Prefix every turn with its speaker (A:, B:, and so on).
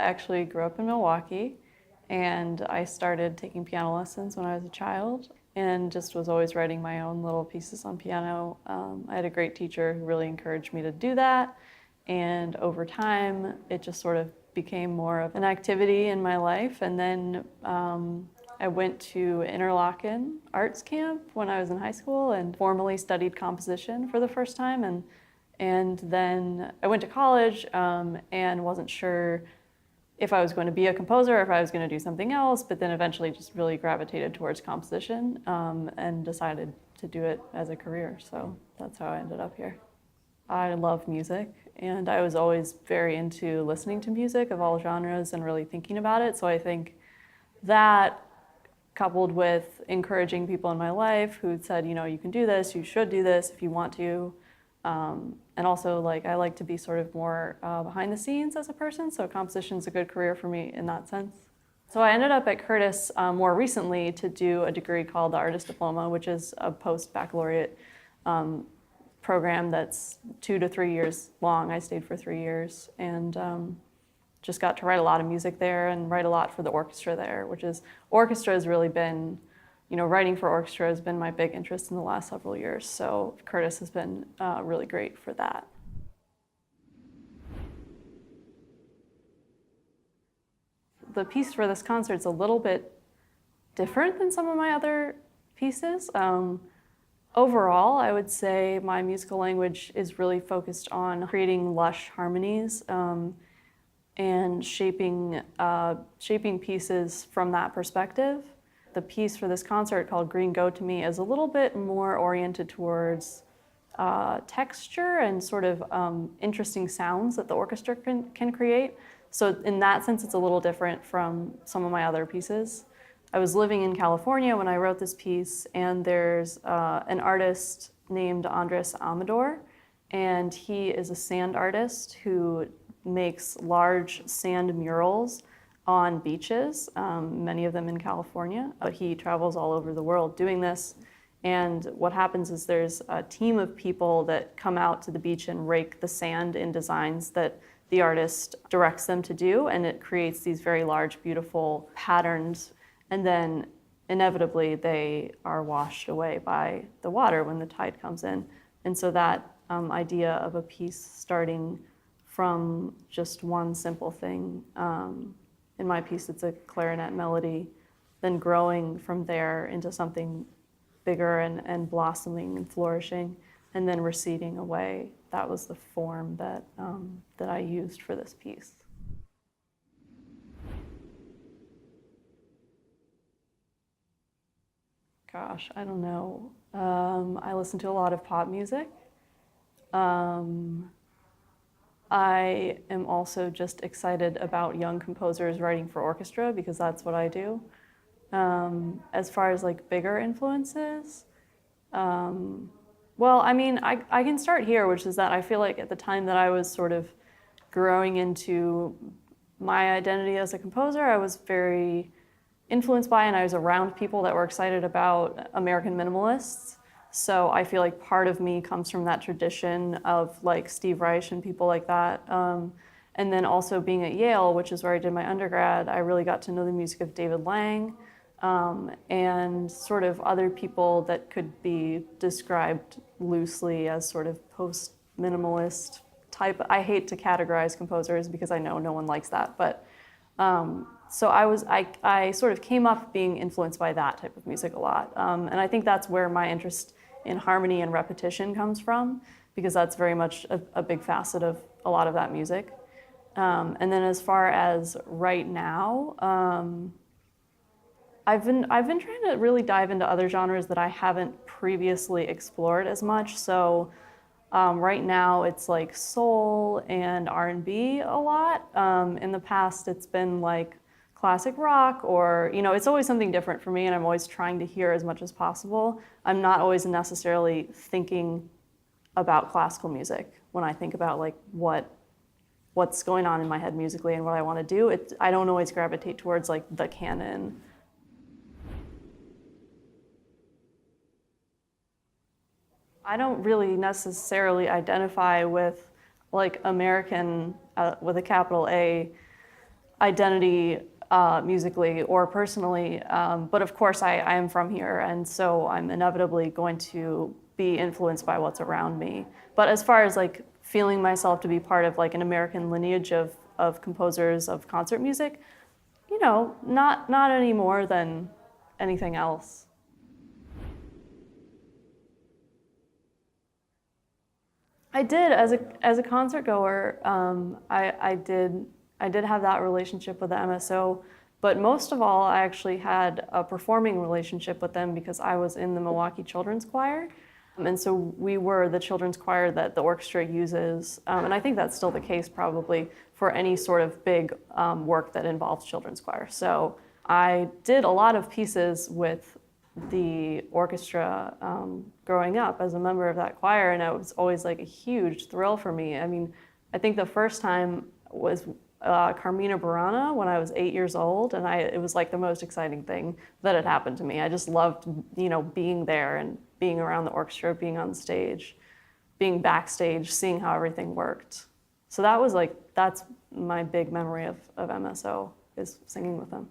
A: actually grew up in Milwaukee, and I started taking piano lessons when I was a child and just was always writing my own little pieces on piano. I had a great teacher who really encouraged me to do that, and over time it just sort of became more of an activity in my life. And then I went to Interlochen Arts Camp when I was in high school and formally studied composition for the first time. And then I went to college and wasn't sure if I was going to be a composer or if I was going to do something else, but then eventually just really gravitated towards composition and decided to do it as a career. So that's how I ended up here. I love music, and I was always very into listening to music of all genres and really thinking about it. So I think that, coupled with encouraging people in my life who said, you know, you can do this, you should do this if you want to. And also, like, I like to be sort of more behind the scenes as a person, so composition's a good career for me in that sense. So I ended up at Curtis more recently to do a degree called the Artist Diploma, which is a post-baccalaureate program that's 2 to 3 years long. I stayed for 3 years and just got to write a lot of music there and write a lot for the orchestra there, orchestra has really been, you know, writing for orchestra has been my big interest in the last several years. So Curtis has been really great for that. The piece for this concert is a little bit different than some of my other pieces. Overall, I would say my musical language is really focused on creating lush harmonies and shaping pieces from that perspective. The piece for this concert called Green Go To Me is a little bit more oriented towards texture and sort of interesting sounds that the orchestra can create. So in that sense, it's a little different from some of my other pieces. I was living in California when I wrote this piece, and there's an artist named Andres Amador, and he is a sand artist who makes large sand murals on beaches, many of them in California. But he travels all over the world doing this. And what happens is there's a team of people that come out to the beach and rake the sand in designs that the artist directs them to do, and it creates these very large, beautiful patterns. And then inevitably they are washed away by the water when the tide comes in. And so that idea of a piece starting from just one simple thing, in my piece it's a clarinet melody, then growing from there into something bigger and blossoming and flourishing, and then receding away. That was the form that I used for this piece. Gosh, I don't know. I listen to a lot of pop music. I am also just excited about young composers writing for orchestra because that's what I do. As far as like bigger influences, well, I mean, I can start here, which is that I feel like at the time that I was sort of growing into my identity as a composer, I was very influenced by and I was around people that were excited about American minimalists. So I feel like part of me comes from that tradition of like Steve Reich and people like that. And then also being at Yale, which is where I did my undergrad, I really got to know the music of David Lang and sort of other people that could be described loosely as sort of post-minimalist type. I hate to categorize composers because I know no one likes that, but so I sort of came up being influenced by that type of music a lot. And I think that's where my interest in harmony and repetition comes from, because that's very much a big facet of a lot of that music. And then as far as right now, I've been trying to really dive into other genres that I haven't previously explored as much. So right now it's like soul and R&B a lot. In the past it's been like classic rock, or, you know, it's always something different for me, and I'm always trying to hear as much as possible. I'm not always necessarily thinking about classical music when I think about like what's going on in my head musically and what I want to do. I don't always gravitate towards like the canon. I don't really necessarily identify with like American with a capital A identity musically or personally, but of course I am from here, and so I'm inevitably going to be influenced by what's around me. But as far as like feeling myself to be part of like an American lineage of composers of concert music, you know, not any more than anything else. I did as a concert goer. I did have that relationship with the MSO, but most of all, I actually had a performing relationship with them because I was in the Milwaukee Children's Choir. And so we were the children's choir that the orchestra uses, and I think that's still the case probably for any sort of big work that involves children's choir. So I did a lot of pieces with the orchestra growing up as a member of that choir, and it was always like a huge thrill for me. I mean, I think the first time was Carmina Burana when I was 8 years old, and it was like the most exciting thing that had happened to me. I just loved, you know, being there and being around the orchestra, being on stage, being backstage, seeing how everything worked. So that's my big memory of MSO, is singing with them.